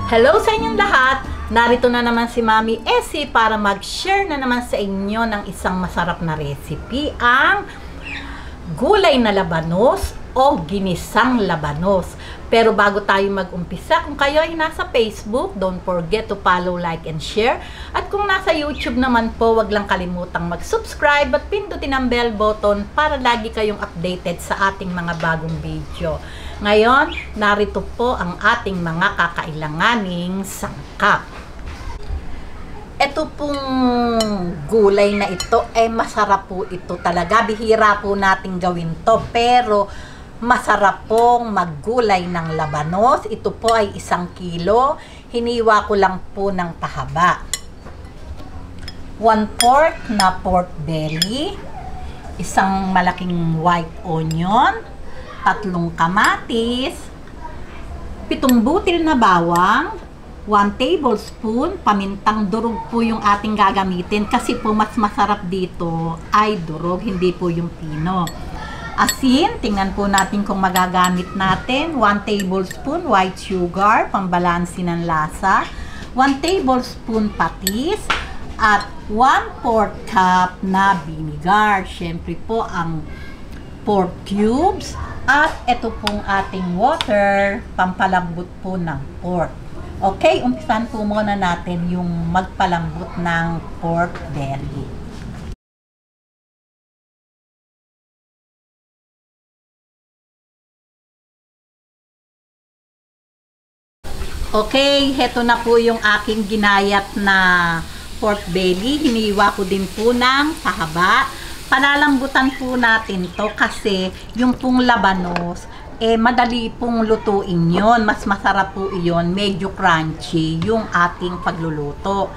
Hello sa inyong lahat! Narito na naman si Mami Essie para mag-share na naman sa inyo ng isang masarap na recipe, ang gulay na labanos o ginisang labanos. Pero bago tayo mag-umpisa, kung kayo ay nasa Facebook, don't forget to follow, like, and share. At kung nasa YouTube naman po, wag lang kalimutang mag-subscribe at pindutin ang bell button para lagi kayong updated sa ating mga bagong video. Ngayon, narito po ang ating mga kakailanganing sangkap. Ito pong gulay na ito ay masarap po ito talaga. Bihira po natin gawin to, pero masarap pong maggulay ng labanos. Ito po ay 1 kilo. Hiniwa ko lang po ng pahaba. 1/4 na pork belly, isang malaking white onion, 3 kamatis, 7 butil na bawang, 1 tablespoon pamintang durog po yung ating gagamitin kasi po mas masarap dito ay durog, hindi po yung pino. Asin, tingnan po natin kung magagamit natin. 1 tablespoon white sugar, pambalansi ng lasa, 1 tablespoon patis, at 1/4 cup na vinegar. Siyempre po ang pork cubes, at ito pong ating water, pampalambot po ng pork. Okay, umpisan po muna natin yung magpalambot ng pork belly. Okay, heto na po yung aking ginayat na pork belly. Hiniwa ko din po ng pahaba. Panalambutan po natin to kasi yung pong labanos, madali pong lutuin yon. Mas masarap po iyon, medyo crunchy yung ating pagluluto.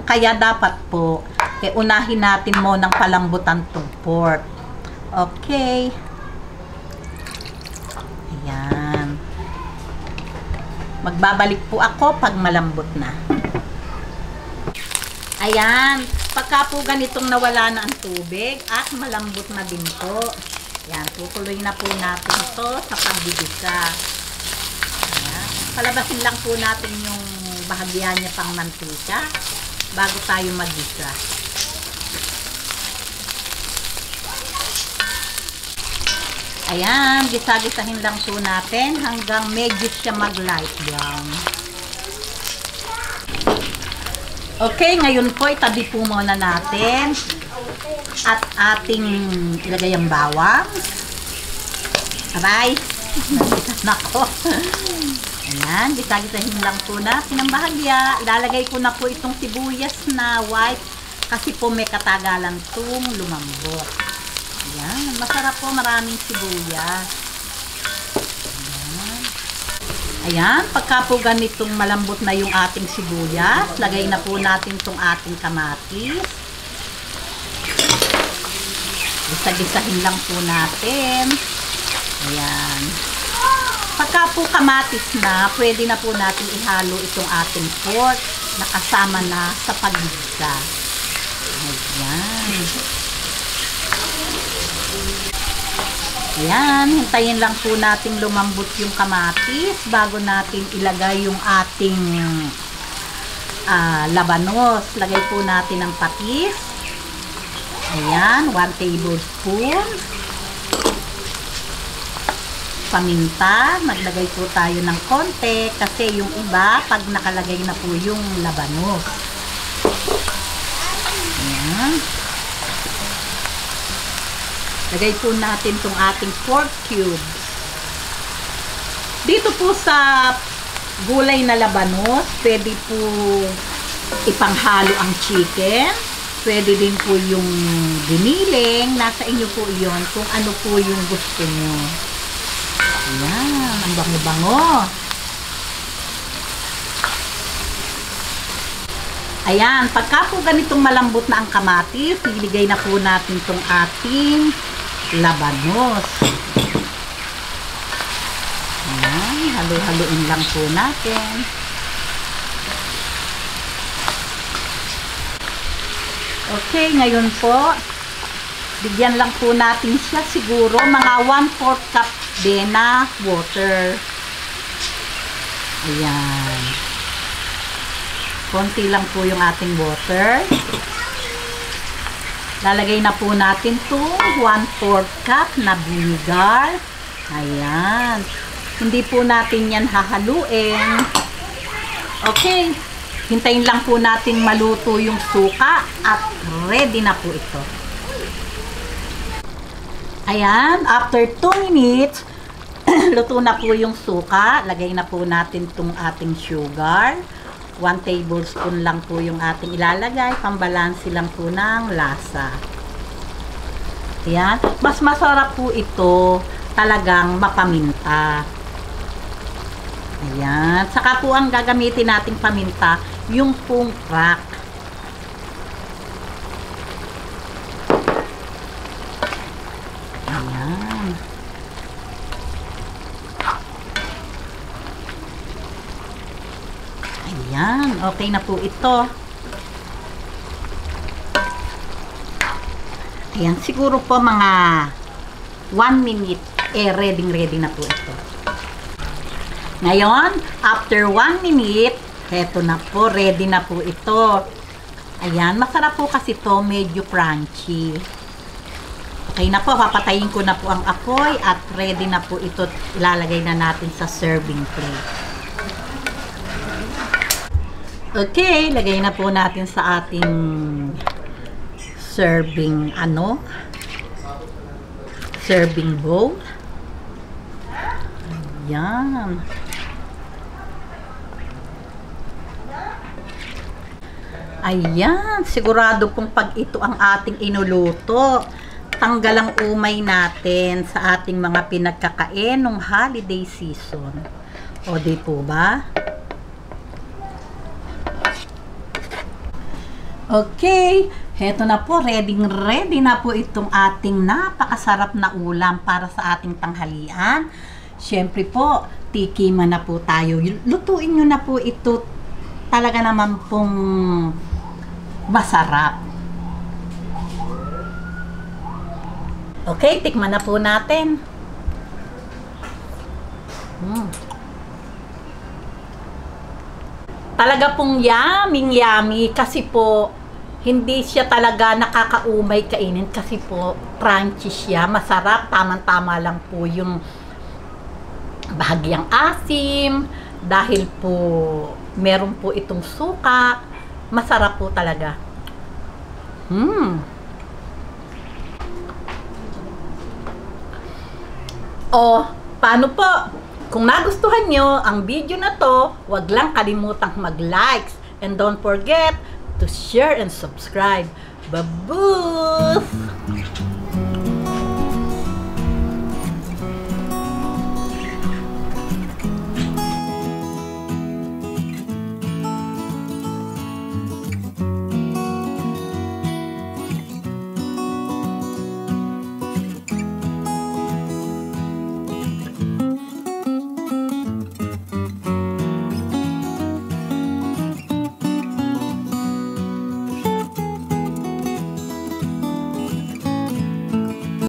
Kaya dapat po, unahin natin mo ng palambutan tong pork. Okay. Ayan. Magbabalik po ako pag malambot na. Ayan. Pagka po ganitong nawala na ang tubig at malambot na din po, yan, tutuloy na po natin ito sa paggigisa. Ayan. Palabasin lang po natin yung bahagyan niya pang mantika bago tayo maggisa. Ayan, gisa-gisahin lang po natin hanggang medyo siya mag-light brown. Okay, ngayon po itabi po muna natin at ating ilagay ang bawang. Aray, nako. Ayan, gisa-gisahin lang po natin ang bahagya. Ilalagay ko na po itong sibuyas na white kasi po may katagalan itong lumambot. Ayan, masarap po, maraming sibuyas. Ayan, pagka po ganitong malambot na yung ating sibuyas, lagay na po natin itong ating kamatis. Gisa-gisahin lang po natin. Ayan. Pagka po kamatis na, pwede na po natin ihalo itong ating pork na kasama na sa paggisa. Ayan. Ayan, hintayin lang po natin lumambot yung kamatis bago natin ilagay yung ating labanos. Lagay po natin ang patis. Ayan, 1 tablespoon. Paminta, maglagay po tayo ng konti kasi yung iba, pag nakalagay na po yung labanos. Ayan. Lagay po natin itong ating pork cubes. Dito po sa gulay na labanos, pwede po ipanghalo ang chicken. Pwede din po yung giniling. Nasa inyo po iyon kung ano po yung gusto nyo. Ayan, ang bango-bango. Ayan, pagka po ganitong malambot na ang kamatis, iligay na po natin itong ating labanos. Ayan, halo-haloin lang po natin. Okay, ngayon po, bigyan lang po natin siya siguro mga 1/4 cup din na water. Ayan. Konti lang po yung ating water. Lalagay na po natin itong 1/4 cup na vinegar. Ayan. Hindi po natin yan hahaluin. Okay. Hintayin lang po natin maluto yung suka at ready na po ito. Ayan. After 2 minutes, luto na po yung suka. Lagay na po natin itong ating sugar. 1 tablespoon lang po yung ating ilalagay. Pambalansi lang po ng lasa. Ayan. Mas masarap po ito talagang mapaminta. Ayan. Saka po ang gagamitin nating paminta, yung pong crack. Ayan. Ayan, okay na po ito. Ayan, siguro po mga 1 minute, ready na po ito. Ngayon, after 1 minute, heto na po, ready na po ito. Ayan, masarap po kasi ito, medyo crunchy. Okay na po, papatayin ko na po ang apoy at ready na po ito. Ilalagay na natin sa serving plate. Okay, lagay na po natin sa ating serving serving bowl. Ayan. Ayan, sigurado pong pag ito ang ating inuluto, tanggal ang umay natin sa ating mga pinagkakain ng holiday season. O di po ba? Okay, heto na po, ready na po itong ating napakasarap na ulam para sa ating tanghalian. Siyempre po, tikiman na po tayo. Lutuin nyo na po ito, talaga naman pong masarap. Okay, tikman na po natin. Talaga pong yummy kasi po hindi siya talaga nakakaumay kainin kasi po crunchy siya, masarap, tamang-tama lang po yung bahagyang asim dahil po meron po itong suka, masarap po talaga. O, paano po? Kung nagustuhan nyo ang video na to, huwag lang kalimutang mag-likes and don't forget to share and subscribe. Babuus!